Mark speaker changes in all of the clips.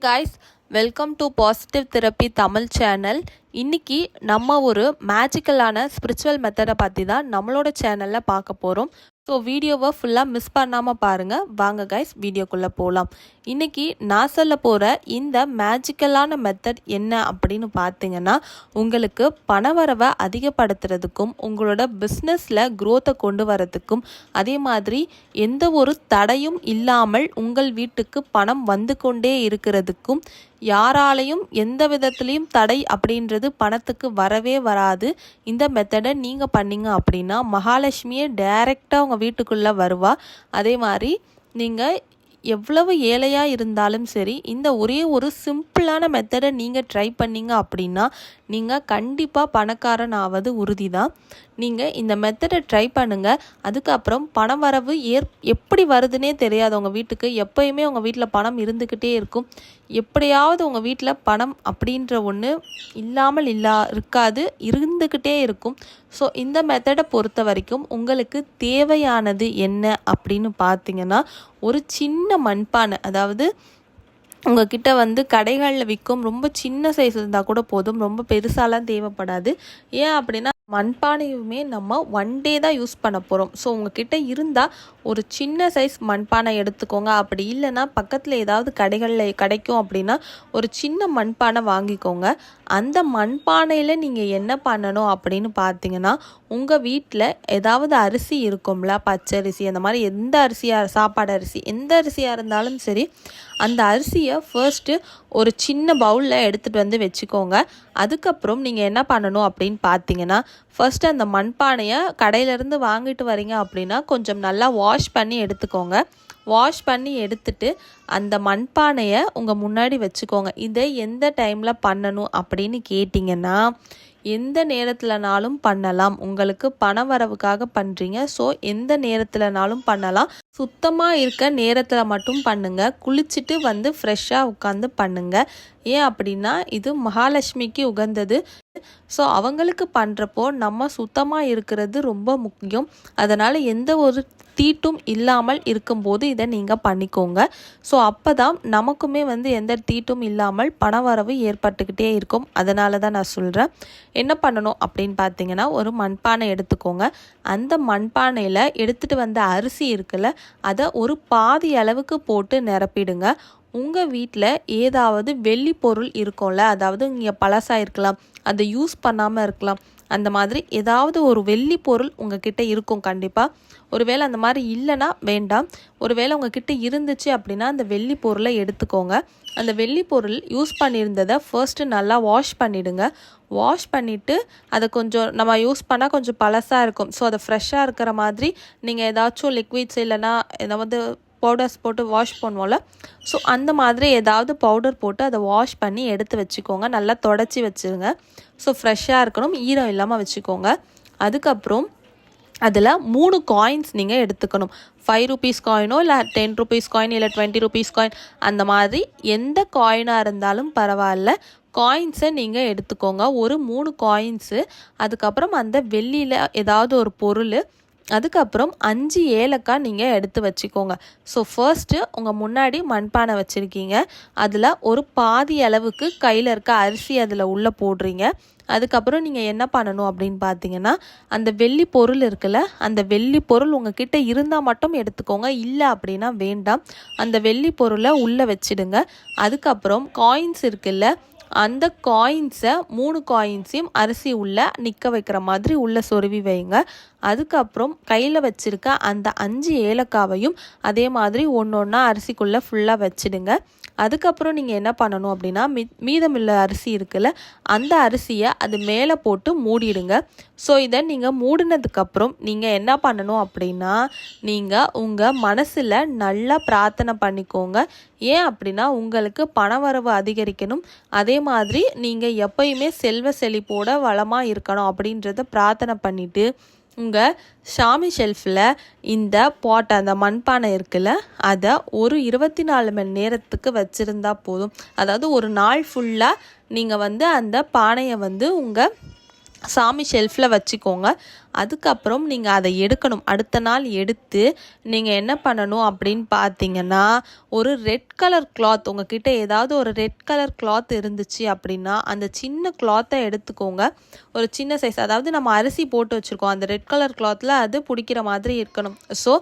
Speaker 1: guys, welcome to Positive Therapy Tamil channel. இன்னைக்கு நம்ம ஒரு மேஜிக்கலான ஸ்பிரிச்சுவல் மெத்தடை பற்றி தான் நம்மளோட சேனலில் பார்க்க போகிறோம். ஸோ வீடியோவை ஃபுல்லாக மிஸ் பண்ணாமல் பாருங்கள். வாங்க கைஸ் வீடியோக்குள்ளே போகலாம். இன்றைக்கி நான் சொல்ல போகிற இந்த மேஜிக்கலான மெத்தட் என்ன அப்படின்னு பார்த்தீங்கன்னா, உங்களுக்கு பணவரவை அதிகப்படுத்துறதுக்கும் உங்களோட பிஸ்னஸில் க்ரோத்தை கொண்டு வரதுக்கும், அதே மாதிரி எந்த ஒரு தடையும் இல்லாமல் உங்கள் வீட்டுக்கு பணம் வந்து கொண்டே இருக்கிறதுக்கும், யாராலையும் எந்த விதத்துலேயும் தடை அப்படின்றது பணத்துக்கு வரவே வராது. இந்த மெத்தடை நீங்கள் பண்ணிங்க அப்படின்னா மகாலட்சுமியே டைரெக்டாக உங்கள் வீட்டுக்குள்ளே வருவா. அதே மாதிரி நீங்கள் எவ்வளவு ஏழையாக இருந்தாலும் சரி, இந்த ஒரே ஒரு சிம்பிளான மெத்தடை நீங்கள் ட்ரை பண்ணிங்க அப்படின்னா நீங்கள் கண்டிப்பாக பணக்காரன் ஆவது உறுதி தான். நீங்கள் இந்த மெத்தடை ட்ரை பண்ணுங்கள். அதுக்கப்புறம் பணம் வரவு எப்படி வருதுன்னே தெரியாது. உங்கள் வீட்டுக்கு எப்போயுமே உங்கள் வீட்டில் பணம் இருந்துக்கிட்டே இருக்கும். எப்படியாவது உங்கள் வீட்டில் பணம் அப்படின்ற ஒன்று இல்லாமல் இருக்காது, இருந்துக்கிட்டே இருக்கும். ஸோ இந்த மெத்தடை பொறுத்த வரைக்கும் உங்களுக்கு தேவையானது என்ன அப்படின்னு பார்த்தீங்கன்னா, ஒரு சின்ன மண்பானை, அதாவது உங்ககிட்ட கடைகளில் விற்கும் ரொம்ப சின்ன சைஸ் இருந்தால் கூட போதும், ரொம்ப பெருசாலாம் தேவைப்படாது. ஏன் அப்படின்னா மண்பானையுமே நம்ம ஒன் டே தான் யூஸ் பண்ண போகிறோம். ஸோ உங்ககிட்ட இருந்தால் ஒரு சின்ன சைஸ் மண்பானை எடுத்துக்கோங்க. அப்படி இல்லைன்னா பக்கத்தில் ஏதாவது கடைகளில் கிடைக்கும் அப்படின்னா ஒரு சின்ன மண்பானை வாங்கிக்கோங்க. அந்த மண்பானையில் நீங்கள் என்ன பண்ணணும் அப்படின்னு பார்த்தீங்கன்னா, உங்கள் வீட்டில் ஏதாவது அரிசி இருக்கும்ல, பச்சரிசி, அந்த மாதிரி எந்த அரிசியாக, சாப்பாடு அரிசி, எந்த அரிசியாக இருந்தாலும் சரி, அந்த அரிசியை ஃபர்ஸ்ட்டு ஒரு சின்ன பவுலில் எடுத்துகிட்டு வச்சுக்கோங்க. அதுக்கப்புறம் நீங்கள் என்ன பண்ணணும் அப்படின்னு பார்த்தீங்கன்னா, ஃபர்ஸ்ட்டு அந்த மண்பானையை கடையிலேருந்து வாங்கிட்டு வரீங்க அப்படின்னா கொஞ்சம் நல்லா வாஷ் பண்ணி எடுத்துக்கோங்க. வாஷ் பண்ணி எடுத்துட்டு அந்த மண்பானையை உங்கள் முன்னாடி வச்சுக்கோங்க. இதை எந்த டைமில் பண்ணணும் அப்படின்னு கேட்டிங்கன்னா, எந்த நேரத்துலனாலும் பண்ணலாம். உங்களுக்கு பண வரவுக்காக பண்ணுறீங்க, ஸோ எந்த நேரத்துலனாலும் பண்ணலாம். சுத்தமாக இருக்க நேரத்தில் மட்டும் பண்ணுங்கள். குளிச்சுட்டு ஃப்ரெஷ்ஷாக உட்காந்து பண்ணுங்கள். ஏன் அப்படின்னா இது மகாலட்சுமிக்கு உகந்தது. ஸோ அவங்களுக்கு பண்ணுறப்போ நம்ம சுத்தமாக இருக்கிறது ரொம்ப முக்கியம். அதனால் எந்த ஒரு தீட்டும் இல்லாமல் இருக்கும்போது இதை நீங்கள் பண்ணிக்கோங்க. ஸோ அப்போ தான் நமக்குமே எந்த தீட்டும் இல்லாமல் பணவரவு ஏற்பட்டுக்கிட்டே இருக்கும். அதனால தான் நான் சொல்கிறேன். என்ன பண்ணணும் அப்படின்னு பார்த்தீங்கன்னா, ஒரு மண்பானை எடுத்துக்கோங்க. அந்த மண்பானையில் எடுத்துகிட்டு வந்த அரிசி இருக்குல்ல, அதை ஒரு பாதி அளவுக்கு போட்டு நிரப்பிடுங்க. உங்கள் வீட்டில் ஏதாவது வெள்ளி பொருள் இருக்கும்ல, அதாவது இங்கே பழசாக இருக்கலாம், அதை யூஸ் பண்ணாமல் இருக்கலாம், அந்த மாதிரி ஏதாவது ஒரு வெள்ளி பொருள் உங்ககிட்ட இருக்கும் கண்டிப்பாக. ஒருவேளை அந்த மாதிரி இல்லைன்னா வேண்டாம். ஒருவேளை உங்ககிட்ட இருந்துச்சு அப்படின்னா அந்த வெள்ளி பொருளை எடுத்துக்கோங்க. அந்த வெள்ளி பொருள் யூஸ் பண்ணியிருந்ததை ஃபர்ஸ்ட்டு நல்லா வாஷ் பண்ணிவிடுங்க. வாஷ் பண்ணிவிட்டு அதை கொஞ்சம் நம்ம யூஸ் பண்ணால் கொஞ்சம் பழசாக இருக்கும். ஸோ அதை ஃப்ரெஷ்ஷாக இருக்கிற மாதிரி நீங்கள் ஏதாச்சும் லிக்விட்ஸ் இல்லைன்னா ஏதாவது பவுடர்ஸ் போட்டு வாஷ் பண்ணுவோம்ல, ஸோ அந்த மாதிரி ஏதாவது பவுடர் போட்டு அதை வாஷ் பண்ணி எடுத்து வச்சுக்கோங்க. நல்லா தொடச்சி வச்சுருங்க. ஸோ ஃப்ரெஷ்ஷாக இருக்கணும், ஈரம் இல்லாமல் வச்சுக்கோங்க. அதுக்கப்புறம் அதில் 3 காயின்ஸ் நீங்கள் எடுத்துக்கணும். 5 rupees காயினோ இல்லை 10 rupees காயின் இல்லை 20 rupees காயின், அந்த மாதிரி எந்த காயினாக இருந்தாலும் பரவாயில்ல, காயின்ஸை நீங்கள் எடுத்துக்கோங்க. ஒரு 3 காயின்ஸு, அதுக்கப்புறம் அந்த வெள்ளியில் ஏதாவது ஒரு பொருள், அதுக்கப்புறம் 5 ஏலக்காய் நீங்கள் எடுத்து வச்சுக்கோங்க. ஸோ ஃபர்ஸ்ட்டு உங்கள் முன்னாடி மண்பானை வச்சுருக்கீங்க. அதில் ஒரு பாதி அளவுக்கு கையில் இருக்க அரிசி அதில் உள்ளே போடுறீங்க. அதுக்கப்புறம் நீங்கள் என்ன பண்ணணும் அப்படின்னு பார்த்தீங்கன்னா, அந்த வெள்ளி பொருள் இருக்குல்ல, அந்த வெள்ளி பொருள் உங்கள் கிட்டே இருந்தால் மட்டும் எடுத்துக்கோங்க, இல்லை அப்படின்னா வேண்டாம். அந்த வெள்ளி பொருளை உள்ளே வச்சிடுங்க. அதுக்கப்புறம் காயின்ஸ் இருக்குல்ல, அந்த காயின்ஸை 3 காயின்ஸையும் அரிசி உள்ளே நிற்க வைக்கிற மாதிரி உள்ளே சொருவி வைங்க. அதுக்கப்புறம் கையில் வச்சுருக்க அந்த 5 ஏலக்காவையும் அதே மாதிரி ஒன்று ஒன்றா அரிசிக்குள்ளே ஃபுல்லாக வச்சுடுங்க. அதுக்கப்புறம் நீங்கள் என்ன பண்ணணும் அப்படின்னா, மீதமுள்ள அரிசி இருக்குல்ல, அந்த அரிசியை அது மேலே போட்டு மூடிடுங்க. ஸோ இதை நீங்கள் மூடினதுக்கப்புறம் நீங்கள் என்ன பண்ணணும் அப்படின்னா, நீங்கள் உங்கள் மனசில் நல்லா பிரார்த்தனை பண்ணிக்கோங்க. ஏன் அப்படின்னா உங்களுக்கு பணவரவு அதிகரிக்கணும், அதே மாதிரி நீங்கள் எப்பயுமே செல்வ செழிப்போட வளமாக இருக்கணும் அப்படின்றத பிரார்த்தனை பண்ணிவிட்டு உங்கள் சாமி ஷெல்ஃபில் இந்த பாட், அந்த மண்பானை இருக்குல்ல, அதை ஒரு 24 மணி நேரத்துக்கு வச்சுருந்தா போதும். அதாவது ஒரு நாள் ஃபுல்லாக நீங்கள் அந்த பானையை உங்கள் சாமி ஷெல்ஃபில் வச்சுக்கோங்க. அதுக்கப்புறம் நீங்கள் அதை எடுக்கணும். அடுத்த நாள் எடுத்து நீங்கள் என்ன பண்ணணும் அப்படின்னு பார்த்தீங்கன்னா, ஒரு ரெட் கலர் கிளாத் உங்ககிட்ட ஏதாவது ஒரு ரெட் கலர் கிளாத் இருந்துச்சு அப்படின்னா அந்த சின்ன கிளாத்தை எடுத்துக்கோங்க. ஒரு சின்ன சைஸ், அதாவது நம்ம அரிசி போட்டு வச்சுருக்கோம் அந்த ரெட் கலர் கிளாத்தில் அது பிடிக்கிற மாதிரி இருக்கணும். ஸோ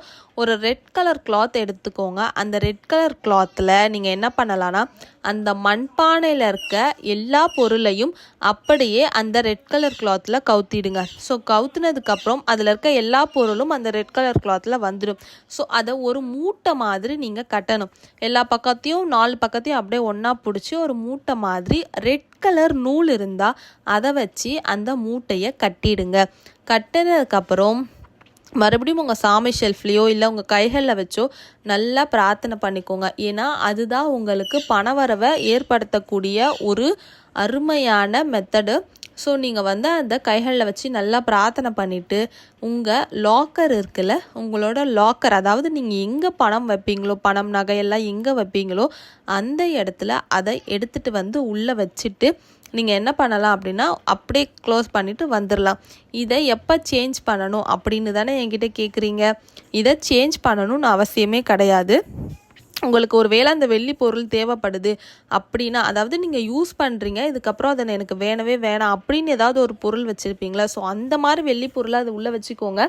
Speaker 1: ஒரு ரெட் கலர் கிளாத் எடுத்துக்கோங்க. அந்த ரெட் கலர் கிளாத்தில் நீங்கள் என்ன பண்ணலான்னா அந்த மண்பானையில் இருக்க எல்லா பொருளையும் அப்படியே அந்த ரெட் கலர் கிளாத்தில் கவுத்திடுங்க. ஸோ கவுத்துனதுக்கப்புறம் அதில் இருக்க எல்லா பொருளும் அந்த ரெட் கலர் கிளாத்தில் வந்துடும். ஸோ அதை ஒரு மூட்டை மாதிரி நீங்கள் கட்டணும். எல்லா பக்கத்தையும் 4 பக்கத்தையும் அப்படியே ஒன்றா பிடிச்சி ஒரு மூட்டை மாதிரி ரெட் கலர் நூல் இருந்தால் அதை வச்சு அந்த மூட்டையை கட்டிடுங்க. கட்டினதுக்கப்புறம் மறுபடியும் உங்கள் சாமி ஷெல்ஃப்லேயோ இல்லை உங்கள் கைகளில் வச்சோ நல்லா பிரார்த்தனை பண்ணிக்கோங்க. ஏன்னா அதுதான் உங்களுக்கு பணவரவை ஏற்படுத்தக்கூடிய ஒரு அருமையான மெத்தடு. ஸோ நீங்கள் அந்த கைகளில் வச்சு நல்லா பிரார்த்தனை பண்ணிவிட்டு உங்கள் லாக்கர் இருக்குல்ல, உங்களோட லாக்கர், அதாவது நீங்கள் எங்கே பணம் வைப்பீங்களோ, பணம் நகையெல்லாம் எங்கே வைப்பீங்களோ அந்த இடத்துல அதை எடுத்துகிட்டு உள்ளே வச்சுட்டு நீங்கள் என்ன பண்ணலாம் அப்படின்னா அப்படியே க்ளோஸ் பண்ணிவிட்டு வந்துடலாம். இதை எப்போ சேஞ்ச் பண்ணணும் அப்படின்னு தானே என்கிட்ட கேட்குறீங்க. இதை சேஞ்ச் பண்ணணும்னு அவசியமே கிடையாது. உங்களுக்கு ஒரு வேளை அந்த வெள்ளி பொருள் தேவைப்படுது அப்படின்னா, அதாவது நீங்கள் யூஸ் பண்ணுறீங்க, இதுக்கப்புறம் அதை எனக்கு வேணவே வேணாம் அப்படின்னு ஏதாவது ஒரு பொருள் வச்சுருப்பீங்களா, ஸோ அந்த மாதிரி வெள்ளி பொருளை அது உள்ளே வச்சுக்கோங்க.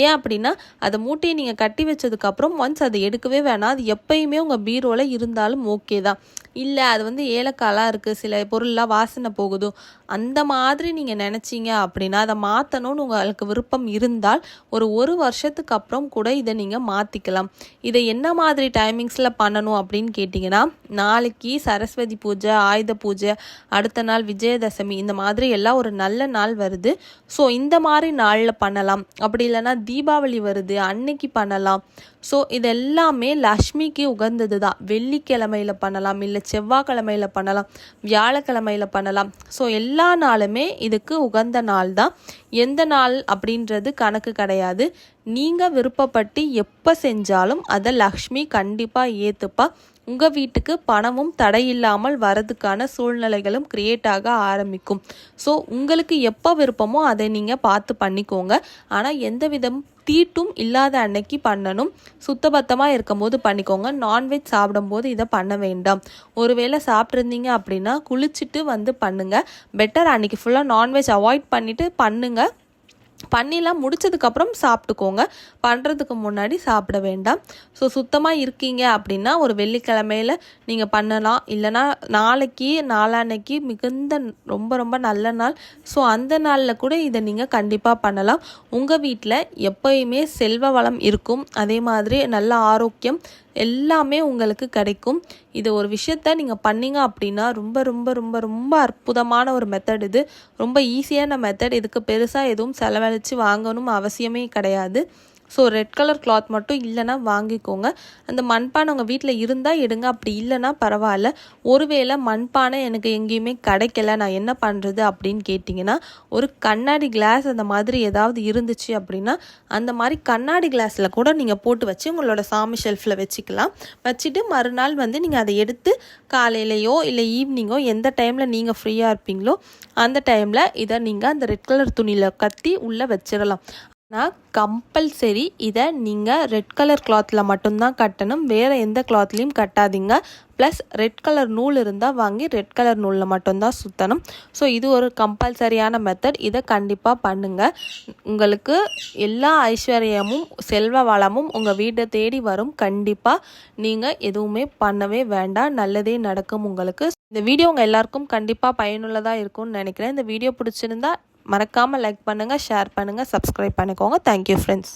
Speaker 1: ஏன் அப்படின்னா அதை மூட்டையை நீங்கள் கட்டி வச்சதுக்கப்புறம் ஒன்ஸ் அதை எடுக்கவே வேணாம். அது எப்பயுமே உங்கள் பீரோவில் இருந்தாலும் ஓகே தான். இல்லை அது ஏலக்காலாம் இருக்குது, சில பொருள்லாம் வாசனை போகுதோ, அந்த மாதிரி நீங்கள் நினச்சிங்க அப்படின்னா அதை மாற்றணும்னு உங்களுக்கு விருப்பம் இருந்தால் ஒரு வருஷத்துக்கு அப்புறம் கூட இதை நீங்கள் மாற்றிக்கலாம். இதை என்ன மாதிரி டைமிங்ஸில் பண்ணணும் அப்படின்னு கேட்டிங்கன்னா, நாளைக்கு சரஸ்வதி பூஜை, ஆயுத பூஜை, அடுத்த நாள் விஜயதசமி, இந்த மாதிரி எல்லாம் ஒரு நல்ல நாள் வருது. ஸோ இந்த மாதிரி நாளில் பண்ணலாம். அப்படி இல்லைன்னா தீபாவளி வருது அன்னைக்கு பண்ணலாம். ஸோ இதெல்லாமே லக்ஷ்மிக்கு உகந்தது தான். வெள்ளிக்கிழமையில் பண்ணலாம், இல்லை செவ்வாய்க்கிழமையில் பண்ணலாம், வியாழக்கிழமையில் பண்ணலாம். ஸோ எல்லா நாளுமே இதுக்கு உகந்த நாள் தான். எந்த நாள் அப்படின்றது கணக்கு கிடையாது. நீங்கள் விருப்பப்பட்டு எப்போ செஞ்சாலும் அதை லக்ஷ்மி கண்டிப்பாக ஏற்றுப்பா. உங்கள் வீட்டுக்கு பணமும் தடையில்லாமல் வரதுக்கான சூழ்நிலைகளும் கிரியேட் ஆக ஆரம்பிக்கும். ஸோ உங்களுக்கு எப்போ விருப்பமோ அதை நீங்கள் பார்த்து பண்ணிக்கோங்க. ஆனால் எந்த விதம் தீட்டும் இல்லாத அன்னைக்கு பண்ணணும். சுத்தபத்தமாக இருக்கும் போது பண்ணிக்கோங்க. நான்வெஜ் சாப்பிடும்போது இதை பண்ண வேண்டாம். ஒருவேளை சாப்பிட்ருந்தீங்க அப்படின்னா குளிச்சுட்டு பண்ணுங்கள். பெட்டர் அன்றைக்கி ஃபுல்லாக நான்வெஜ் அவாய்ட் பண்ணிவிட்டு பண்ணுங்கள். பண்ணிலாம் முடிச்சதுக்கப்புறம் சாப்பிட்டுக்கோங்க. பண்ணுறதுக்கு முன்னாடி சாப்பிட வேண்டாம். ஸோ சுத்தமாக இருக்கீங்க அப்படின்னா ஒரு வெள்ளிக்கிழமையில் நீங்கள் பண்ணலாம். இல்லைனா நாளைக்கு நாளான்னைக்கு மிகுந்த ரொம்ப ரொம்ப நல்ல நாள். ஸோ அந்த நாளில் கூட இதை நீங்கள் கண்டிப்பாக பண்ணலாம். உங்கள் வீட்டில் எப்போயுமே செல்வ வளம் இருக்கும். அதே மாதிரி நல்ல ஆரோக்கியம் எல்லாமே உங்களுக்கு கிடைக்கும். இது ஒரு விஷயத்த நீங்கள் பண்ணீங்க அப்படின்னா ரொம்ப ரொம்ப ரொம்ப ரொம்ப அற்புதமான ஒரு மெத்தட். இது ரொம்ப ஈஸியான மெத்தட். இதுக்கு பெருசாக எதுவும் செலவழித்து வாங்கணும் அவசியமே கிடையாது. ஸோ ரெட் கலர் கிளாத் மட்டும் இல்லைன்னா வாங்கிக்கோங்க. அந்த மண்பானை உங்கள் வீட்டில் இருந்தால் எடுங்க, அப்படி இல்லைன்னா பரவாயில்ல. ஒருவேளை மண்பானை எனக்கு எங்கேயுமே கிடைக்கல, நான் என்ன பண்ணுறது அப்படின்னு கேட்டிங்கன்னா, ஒரு கண்ணாடி கிளாஸ் அந்த மாதிரி ஏதாவது இருந்துச்சு அப்படின்னா அந்த மாதிரி கண்ணாடி கிளாஸில் கூட நீங்கள் போட்டு வச்சு உங்களோட சாமி ஷெல்ஃபில் வச்சுக்கலாம். வச்சுட்டு மறுநாள் நீங்கள் அதை எடுத்து காலையிலையோ இல்லை ஈவினிங்கோ எந்த டைமில் நீங்கள் ஃப்ரீயாக இருப்பீங்களோ அந்த டைமில் இதை நீங்கள் அந்த ரெட் கலர் துணியில் கத்தி உள்ளே வச்சிடலாம். ஆனால் கம்பல்சரி இதை நீங்கள் ரெட் கலர் கிளாத்தில் மட்டும்தான் கட்டணும். வேறு எந்த கிளாத்லேயும் கட்டாதீங்க. ப்ளஸ் ரெட் கலர் நூல் இருந்தால் வாங்கி ரெட் கலர் நூலில் மட்டும்தான் சுற்றணும். ஸோ இது ஒரு கம்பல்சரியான மெத்தட். இதை கண்டிப்பாக பண்ணுங்கள். உங்களுக்கு எல்லா ஐஸ்வர்யமும் செல்வ வளமும் உங்கள் வீட்டை தேடி வரும். கண்டிப்பாக நீங்கள் எதுவுமே பண்ணவே வேண்டாம், நல்லதே நடக்கும் உங்களுக்கு. இந்த வீடியோ உங்கள் எல்லாருக்கும் கண்டிப்பாக பயனுள்ளதாக இருக்கும்னு நினைக்கிறேன். இந்த வீடியோ பிடிச்சிருந்தா மறக்காமல் லைக் பண்ணுங்கள், ஷேர் பண்ணுங்கள், சப்ஸ்கிரைப் பண்ணிக்கோங்க. Thank you friends.